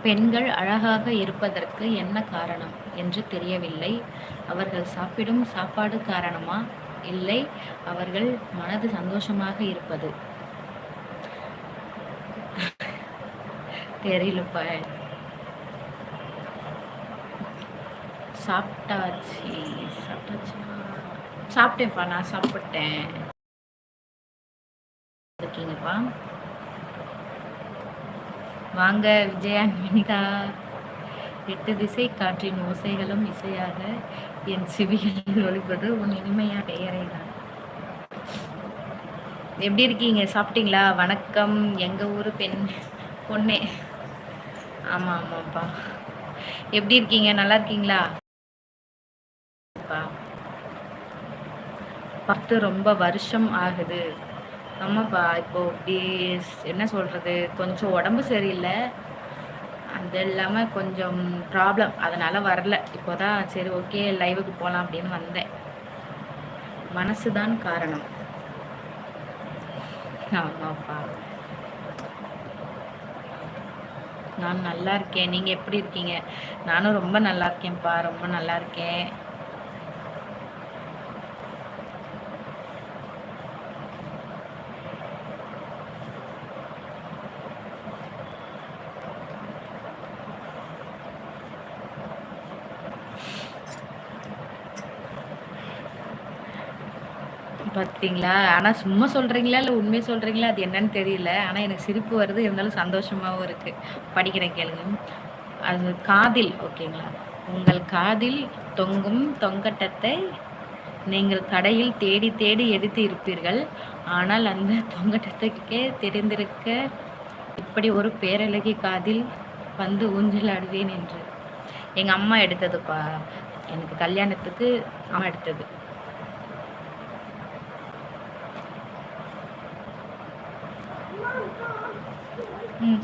பெண்கள் அழகாக இருப்பதற்கு என்ன காரணம் என்று தெரியவில்லை. அவர்கள் சாப்பிடும் சாப்பாடு காரணமா? இல்லை, அவர்கள் மனது சந்தோஷமாக இருப்பது. தெரியலப்பா. சாப்பிட்டாச்சு. சாப்பிட்டாச்சா? சாப்பிட்டேன்ப்பா, நான் சாப்பிட்டேன். இருக்கீங்கப்பா? வாங்க விஜயா வினிதா. 8 திசை காற்றின் ஓசைகளும் இசையாக என் செவிகளில் ஒலிப்பது உன் இனிமையா பெயரை தான். எப்படி இருக்கீங்க? சாப்பிட்டீங்களா? வணக்கம். எங்கள் ஊர் பொண்ணே. ஆமாம் ஆமாப்பா. எப்படி இருக்கீங்க? நல்லா இருக்கீங்களா? பார்த்து ரொம்ப வருஷம் ஆகுது. ஆமாப்பா, இப்போ இப்படி என்ன சொல்கிறது, கொஞ்சம் உடம்பு சரியில்லை, அது இல்லாமல் கொஞ்சம் ப்ராப்ளம், அதனால் வரல. இப்போ தான் சரி ஓகே லைவுக்கு போகலாம் அப்படின்னு வந்தேன். மனசு தான் காரணம். ஆமாப்பா, நான் நல்லா இருக்கேன். நீங்கள் எப்படி இருக்கீங்க? நானும் ரொம்ப நல்லா இருக்கேன்ப்பா, ரொம்ப நல்லா இருக்கேன். பார்த்தீங்களா? ஆனால் சும்மா சொல்கிறீங்களா இல்லை உண்மையை சொல்கிறீங்களா அது என்னன்னு தெரியல. ஆனால் எனக்கு சிரிப்பு வருது, இருந்தாலும் சந்தோஷமாகவும் இருக்குது. படிக்கிறேன் கேளுங்க. அது காதில், ஓகேங்களா? உங்கள் காதில் தொங்கும் தொங்கட்டத்தை நீங்கள் கடையில் தேடி தேடி எடுத்து இருப்பீர்கள். ஆனால் அந்த தொங்கட்டத்துக்கே தெரிந்திருக்க இப்படி ஒரு பேரழகி காதில் வந்து ஊஞ்சல் ஆடுவேன் என்று. எங்கள் அம்மா எடுத்ததுப்பா, எனக்கு கல்யாணத்துக்கு அம்மா எடுத்தது.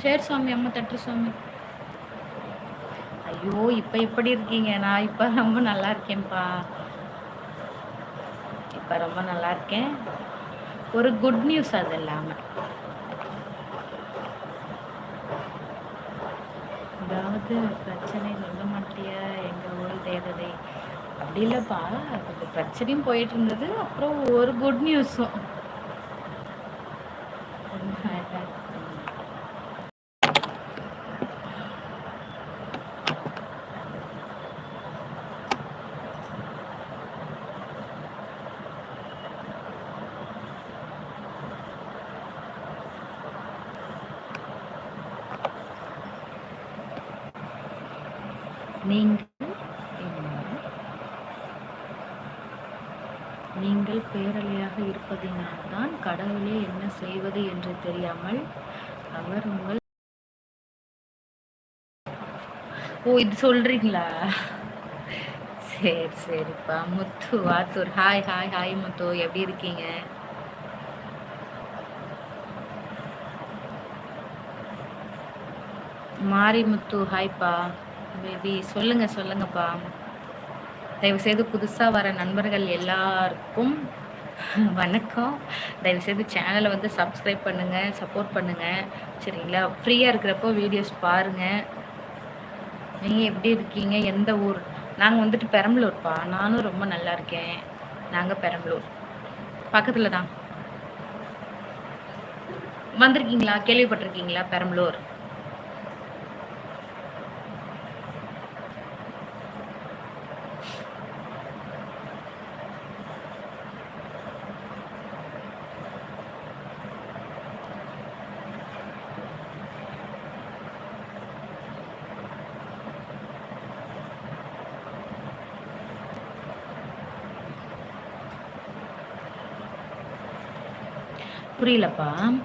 சரி சாமி, அம்மா தட்டு சாமி. ஐயோ, இப்போ எப்படி இருக்கீங்க? நான் இப்போ ரொம்ப நல்லா இருக்கேன்ப்பா, இப்போ ரொம்ப நல்லா இருக்கேன். ஒரு குட் நியூஸ் அது இல்லாமல், அதாவது பிரச்சனை சொல்ல மாட்டியா எங்கள் ஊர் தேவதை? அப்படி இல்லைப்பா, கொஞ்சம் பிரச்சனையும் போயிட்டு இருந்தது, அப்புறம் ஒரு குட் நியூஸும். நீங்கள் பேரலையாக இருப்பதினால்தான் கடவுளே என்ன செய்வது என்று தெரியாமல் அவர் உங்கள். ஓ, இது சொல்றீங்களா? சரி சரிப்பா. முத்து ஆத்தூர், ஹாய் ஹாய் ஹாய் முத்து, எப்படி இருக்கீங்க? மாரிமுத்து, ஹாய்ப்பா. பேபி, சொல்லுங்கப்பா. தயவுசெய்து புதுசாக வர நண்பர்கள் எல்லாருக்கும் வணக்கம். தயவுசெய்து சேனலை வந்து சப்ஸ்கிரைப் பண்ணுங்கள், சப்போர்ட் பண்ணுங்கள், சரிங்களா? ஃப்ரீயாக இருக்கிறப்போ வீடியோஸ் பாருங்கள். நீங்கள் எப்படி இருக்கீங்க? எந்த ஊர்? நாங்கள் வந்துட்டு பெரம்பலூர்ப்பா. நானும் ரொம்ப நல்லா இருக்கேன். நாங்கள் பெரம்பலூர் பக்கத்தில் தான். வந்திருக்கீங்களா? கேள்விப்பட்டிருக்கீங்களா பெரம்பலூர்? புரியலப்பா.